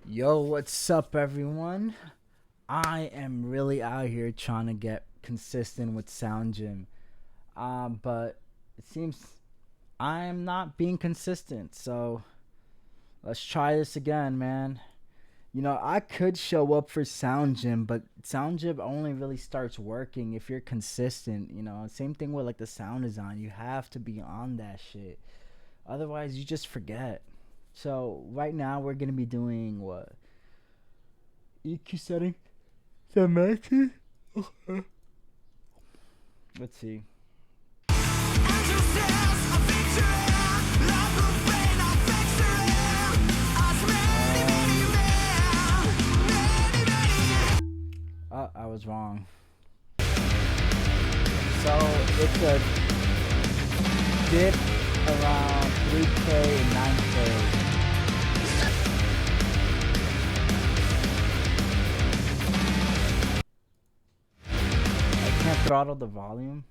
Yo, what's up, everyone? I am really out here trying to get consistent with SoundGym, but it seems I'm not being consistent. So let's try this again, man. I could show up for SoundGym, but SoundGym only really starts working if you're consistent. Same thing with like the sound design. You have to be on that shit. Otherwise, you just forget. So right now we're gonna be doing what? EQ setting. The matches? Okay. Let's see. I was wrong. So it's a dip around 3K and 9K. Can't throttle the volume.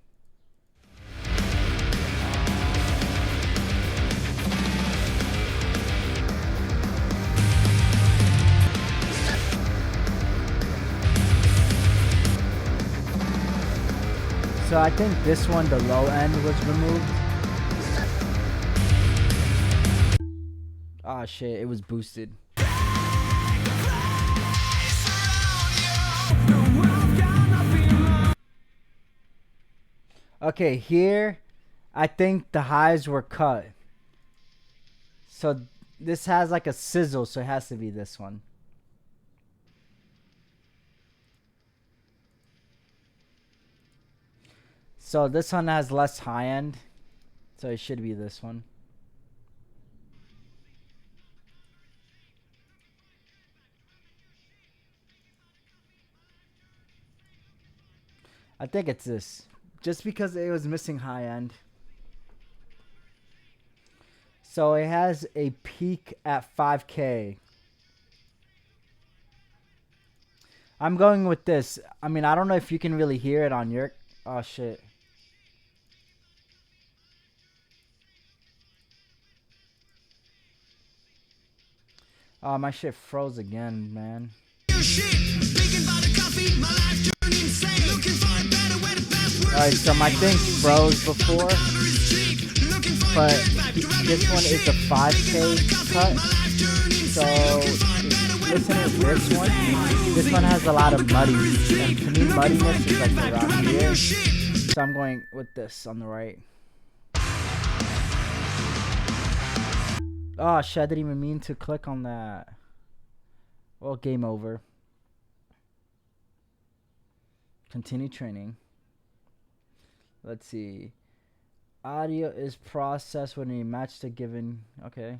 So I think this one, the low end, was removed. Ah, shit, it was boosted. Okay, here, I think the highs were cut. So this has like a sizzle, so it has to be this one. So this one has less high end, so it should be this one. I think it's this. Just because it was missing high end. So it has a peak at 5K. I'm going with this. I mean, I don't know if you can really hear it on your... Oh, shit. Oh, my shit froze again, man. Alright, so my thing froze before, but this one is a 5K cut, so listen to this one has a lot of muddy, and to me muddiness is like around here, so I'm going with this on the right. Oh shit, I didn't even mean to click on that. Well, game over. Continue training. Let's see. Audio is processed when you match the given. Okay.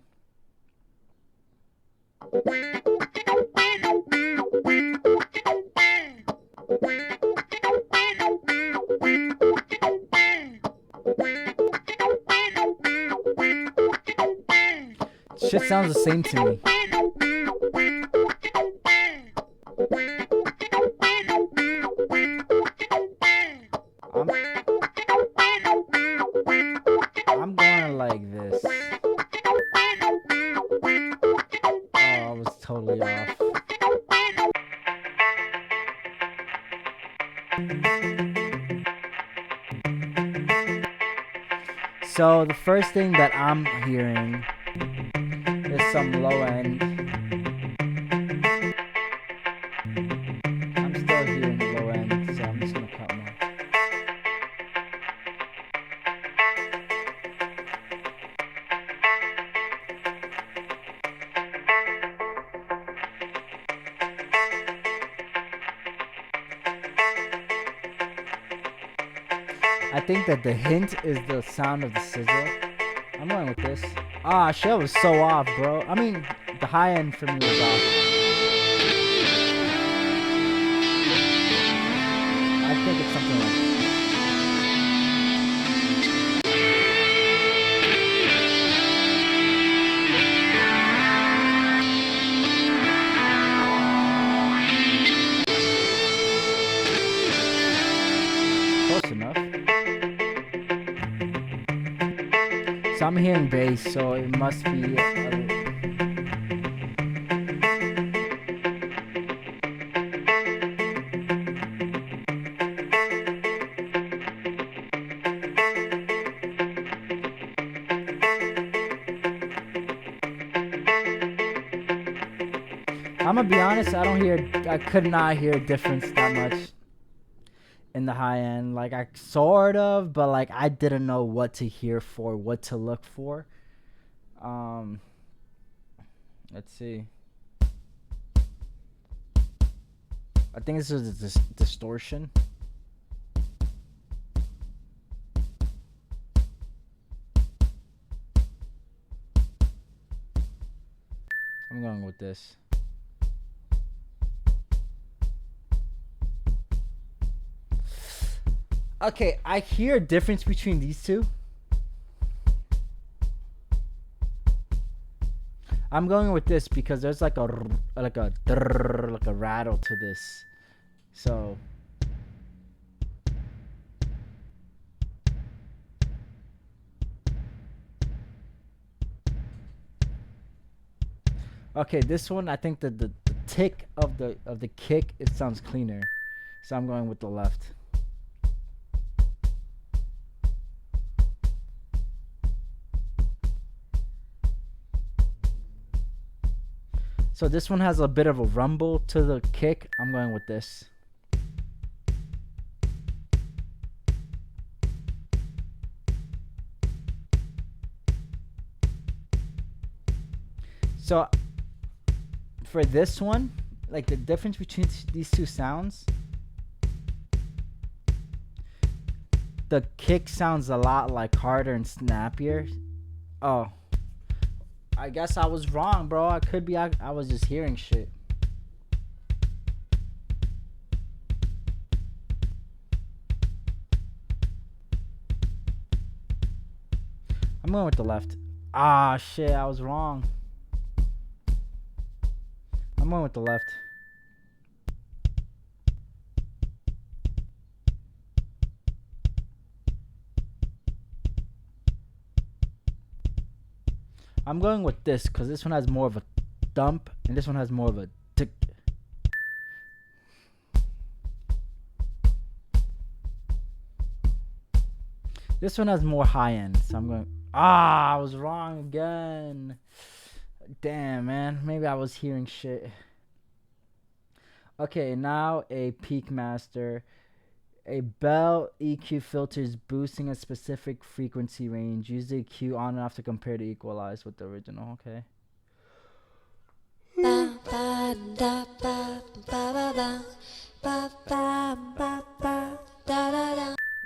Shit sounds the same to me. I'm going like this. Oh, I was totally off. So the first thing that I'm hearing is some low end. I'm still hearing low end, so I'm just gonna cut more. I think that the hint is the sound of the sizzle. I'm going with this. Ah, shit was so off, bro. I mean, the high end for me was off. I think it's something like this. Close enough. So I'm hearing bass, so it must be. I'm gonna be honest, I could not hear a difference that much in the high end. Like, I sort of, but like, I didn't know what to hear for, what to look for. Let's see. I think this is a distortion. I'm going with this. Okay, I hear a difference between these two. I'm going with this because there's like a rattle to this. So okay, this one, I think the tick of the kick, it sounds cleaner. So I'm going with the left. So this one has a bit of a rumble to the kick. I'm going with this. So for this one, like the difference between these two sounds, the kick sounds a lot like harder and snappier. Oh, I guess I was wrong, bro. I was just hearing shit. I'm going with the left. Ah, shit, I was wrong. I'm going with the left. I'm going with this because this one has more of a thump and this one has more of a tick. This one has more high end, so I'm going. Ah, I was wrong again. Damn, man. Maybe I was hearing shit. Okay, now a peak master. A Bell EQ filters boosting a specific frequency range. Use the EQ on and off to compare to equalize with the original. Okay.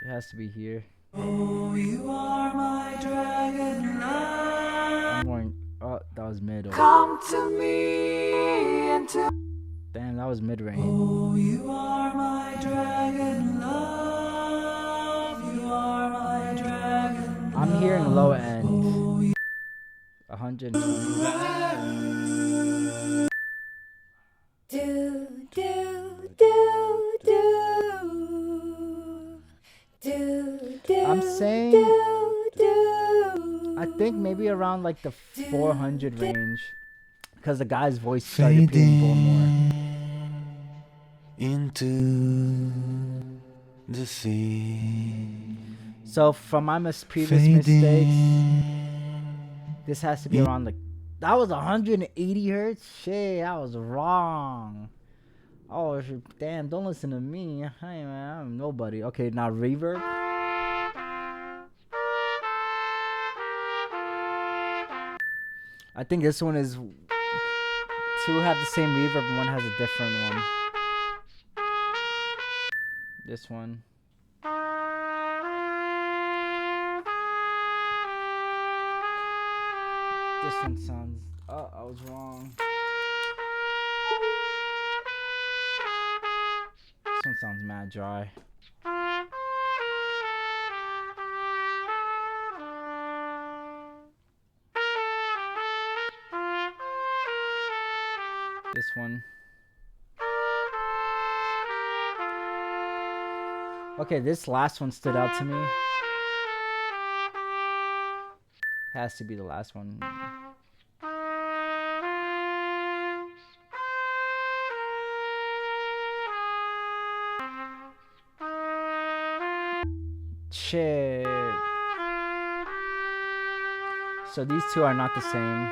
It has to be here. Oh, you are my dragon love. I'm going. Oh, that was mid. Come to me and to. Damn, that was mid range. Oh, you are my dragon love. You are my dragon love. I'm hearing low end. 120. Do, do, do, do. I'm saying, I think maybe around like the 400 range, because the guy's voice started appearing more. Into the sea. So from my previous mistakes, this has to be around like, that was 180 hertz. Shit, I was wrong. Oh damn! Don't listen to me. Hey man, I'm nobody. Okay, now reverb. I think this one is. Two have the same reverb and one has a different one. This one. This one sounds. Oh, I was wrong. This one sounds mad dry. This one. Okay, this last one stood out to me. Has to be the last one. Shit. So these two are not the same.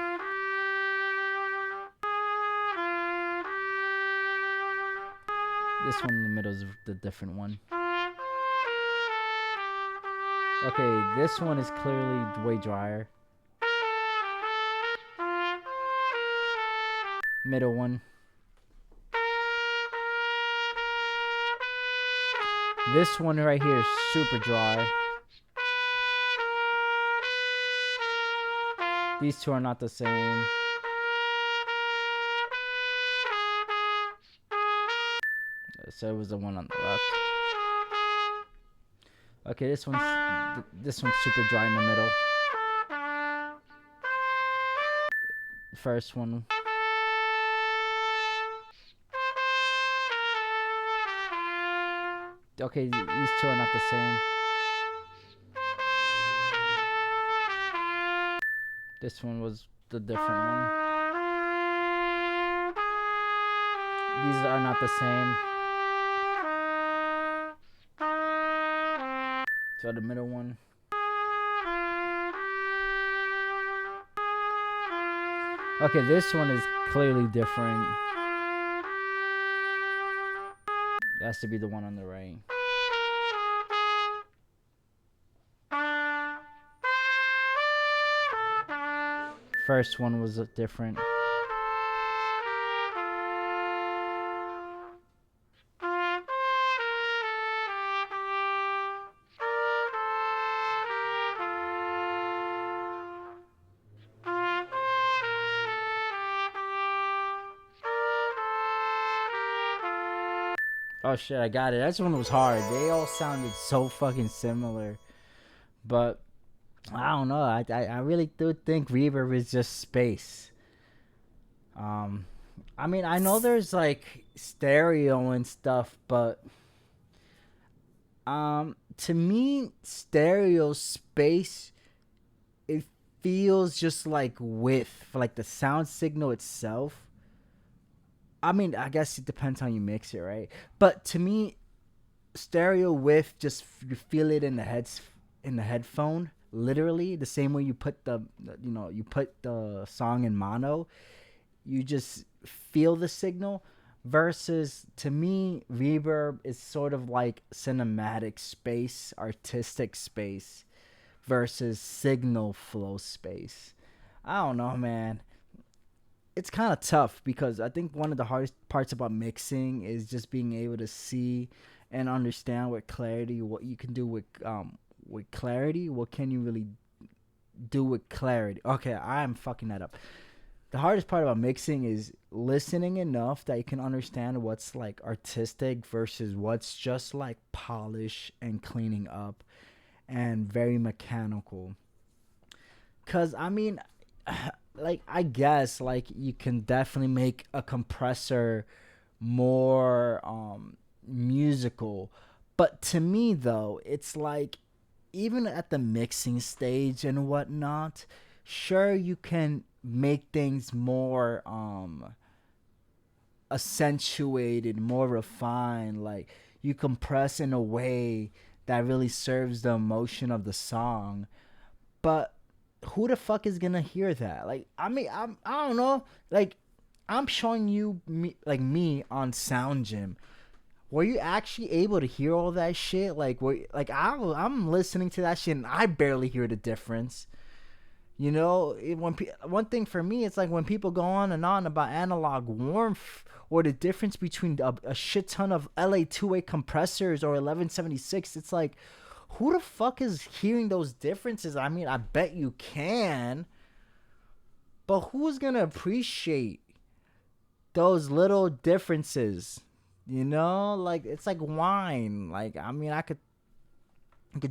This one in the middle is the different one. Okay, this one is clearly way drier. Middle one. This one right here is super dry. These two are not the same. So it was the one on the left. Okay, this one's super dry in the middle. First one. Okay, these two are not the same. This one was the different one. These are not the same. So the middle one. Okay, this one is clearly different. It has to be the one on the right. First one was different. Oh shit, I got it. That one was hard. They all sounded so fucking similar. But I don't know. I really do think reverb is just space. I mean, I know there's like stereo and stuff, but to me, stereo space, it feels just like width for like the sound signal itself. I mean, I guess it depends how you mix it, right? But to me, stereo width, just you feel it in the headphone, literally the same way you put you put the song in mono. You just feel the signal. Versus, to me, reverb is sort of like cinematic space, artistic space, versus signal flow space. I don't know, man. It's kind of tough because I think one of the hardest parts about mixing is just being able to see and understand with clarity what you can do with clarity. What can you really do with clarity? Okay, I'm fucking that up. The hardest part about mixing is listening enough that you can understand what's like artistic versus what's just like polish and cleaning up and very mechanical. Cause I mean, like I guess like you can definitely make a compressor more musical, but to me though, it's like even at the mixing stage and whatnot, sure you can make things more accentuated, more refined, like you compress in a way that really serves the emotion of the song. But who the fuck is gonna hear that? Like, I mean, I don't know. Like, I'm showing you me on SoundGym. Were you actually able to hear all that shit? Like, I'm listening to that shit and I barely hear the difference. You know, one thing for me, it's like when people go on and on about analog warmth or the difference between a shit ton of LA2A compressors or 1176. It's like, who the fuck is hearing those differences? I mean, I bet you can, but who's gonna appreciate those little differences? You know, like it's like wine. Like I mean, I could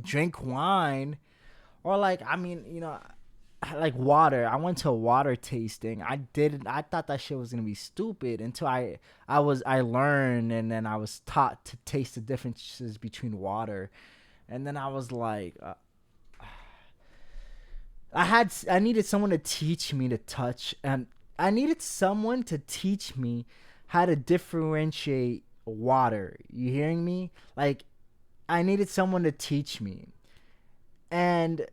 drink wine, or like I mean, you know, like water. I went to a water tasting. I thought that shit was gonna be stupid until I learned and then I was taught to taste the differences between water, and then I was like, I needed someone to teach me to touch, and I needed someone to teach me how to differentiate water. You hearing me? Like I needed someone to teach me, and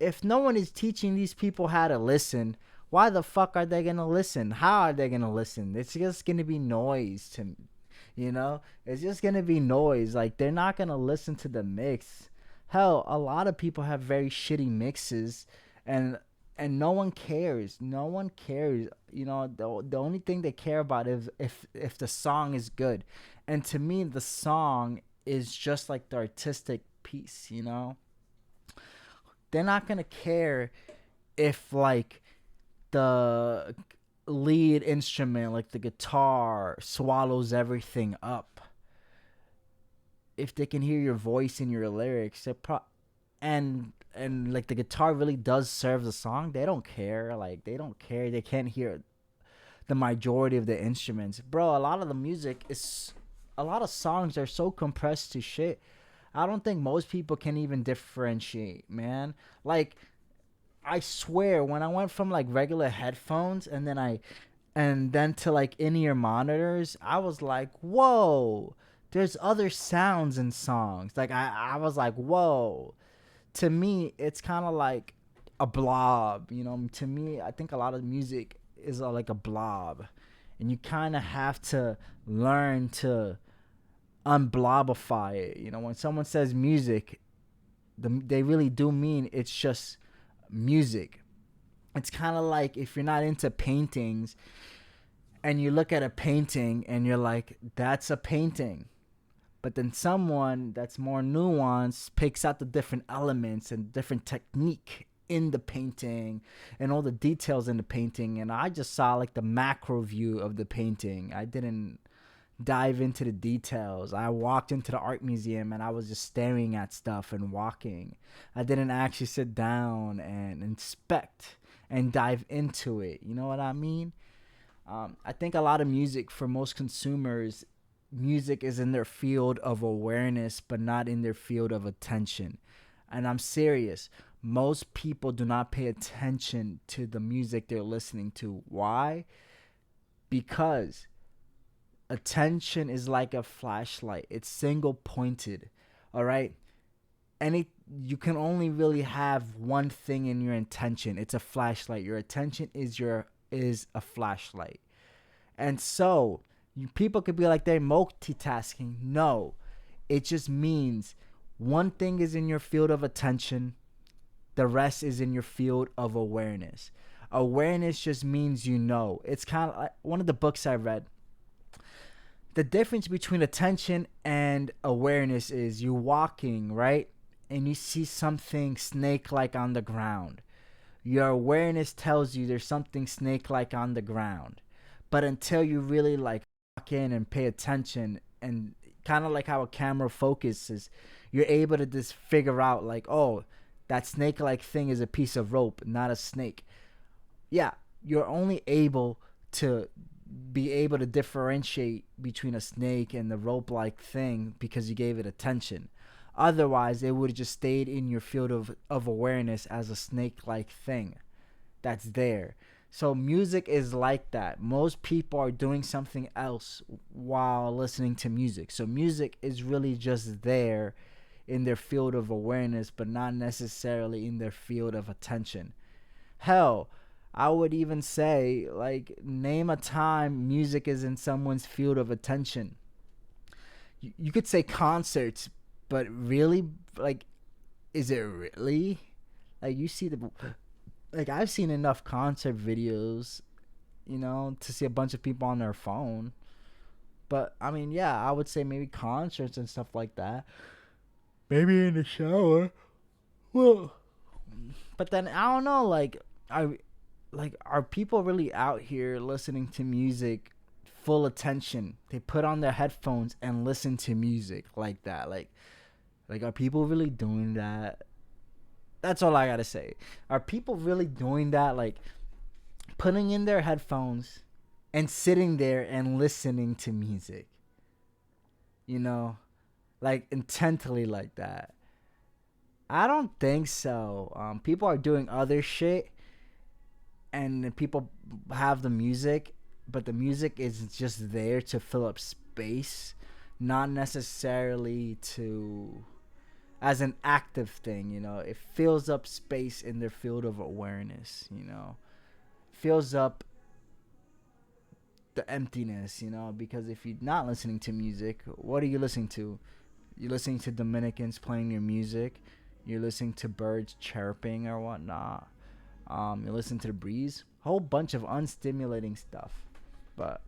if no one is teaching these people how to listen, why the fuck are they gonna listen? How are they gonna listen? It's just gonna be noise to me. You know, it's just gonna be noise. Like they're not gonna listen to the mix. Hell, a lot of people have very shitty mixes, and no one cares. No one cares. You know, the only thing they care about is if the song is good, and to me, the song is just like the artistic piece. You know, they're not gonna care if like the lead instrument, like the guitar, swallows everything up. If they can hear your voice and your lyrics, and like the guitar really does serve the song, they don't care. Like they don't care. They can't hear the majority of the instruments, bro. A lot of the music is, a lot of songs are so compressed to shit. I don't think most people can even differentiate, man. Like I swear, when I went from like regular headphones and then to like in-ear monitors, I was like, whoa, there's other sounds in songs. Like I was like, whoa. To me, it's kind of like a blob. You know, to me, I think a lot of music is like a blob, and you kind of have to learn to unblobify it. You know, when someone says music, they really do mean it's just music. It's kind of like if you're not into paintings and you look at a painting and you're like, that's a painting. But then someone that's more nuanced picks out the different elements and different technique in the painting and all the details in the painting. And I just saw like the macro view of the painting. I didn't dive into the details. I walked into the art museum and I was just staring at stuff and walking. I didn't actually sit down and inspect and dive into it. You know what I mean? I think a lot of music, for most consumers, music is in their field of awareness but not in their field of attention. And I'm serious. Most people do not pay attention to the music they're listening to. Why? Because attention is like a flashlight. It's single pointed. All right? Any You can only really have one thing in your attention. It's a flashlight. Your attention is a flashlight. And so, people could be like they're multitasking. No. It just means one thing is in your field of attention, the rest is in your field of awareness. Awareness just means you know. It's kind of like one of the books I read. The difference between attention and awareness is you walking, right? And you see something snake-like on the ground. Your awareness tells you there's something snake-like on the ground. But until you really like walk in and pay attention, and kind of like how a camera focuses, you're able to just figure out like, oh, that snake-like thing is a piece of rope, not a snake. Yeah, you're only able to be able to differentiate between a snake and the rope-like thing because you gave it attention. Otherwise, it would have just stayed in your field of awareness as a snake-like thing that's there. So music is like that. Most people are doing something else while listening to music. So music is really just there in their field of awareness, but not necessarily in their field of attention. Hell, I would even say, like, name a time music is in someone's field of attention. You could say concerts, but really, like, is it really? Like, you see the, like, I've seen enough concert videos, you know, to see a bunch of people on their phone. But I mean, yeah, I would say maybe concerts and stuff like that. Maybe in the shower. Well, but then I don't know. Are people really out here listening to music, full attention? They put on their headphones and listen to music like that. Like are people really doing that? That's all I gotta say. Are people really doing that? Like putting in their headphones and sitting there and listening to music. You know, like intently like that. I don't think so. People are doing other shit, and people have the music, but the music is just there to fill up space, not necessarily to as an active thing. You know, it fills up space in their field of awareness. You know, fills up the emptiness, because if you're not listening to music, what are you listening to? You're listening to Dominicans playing your music. You're listening to birds chirping or whatnot. You listen to the breeze. Whole bunch of unstimulating stuff. But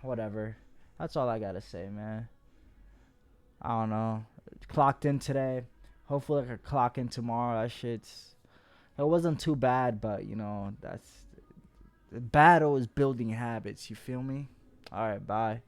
whatever. That's all I gotta say, man. I don't know. Clocked in today. Hopefully I could clock in tomorrow. It wasn't too bad, but that's the battle is building habits. You feel me? All right, bye.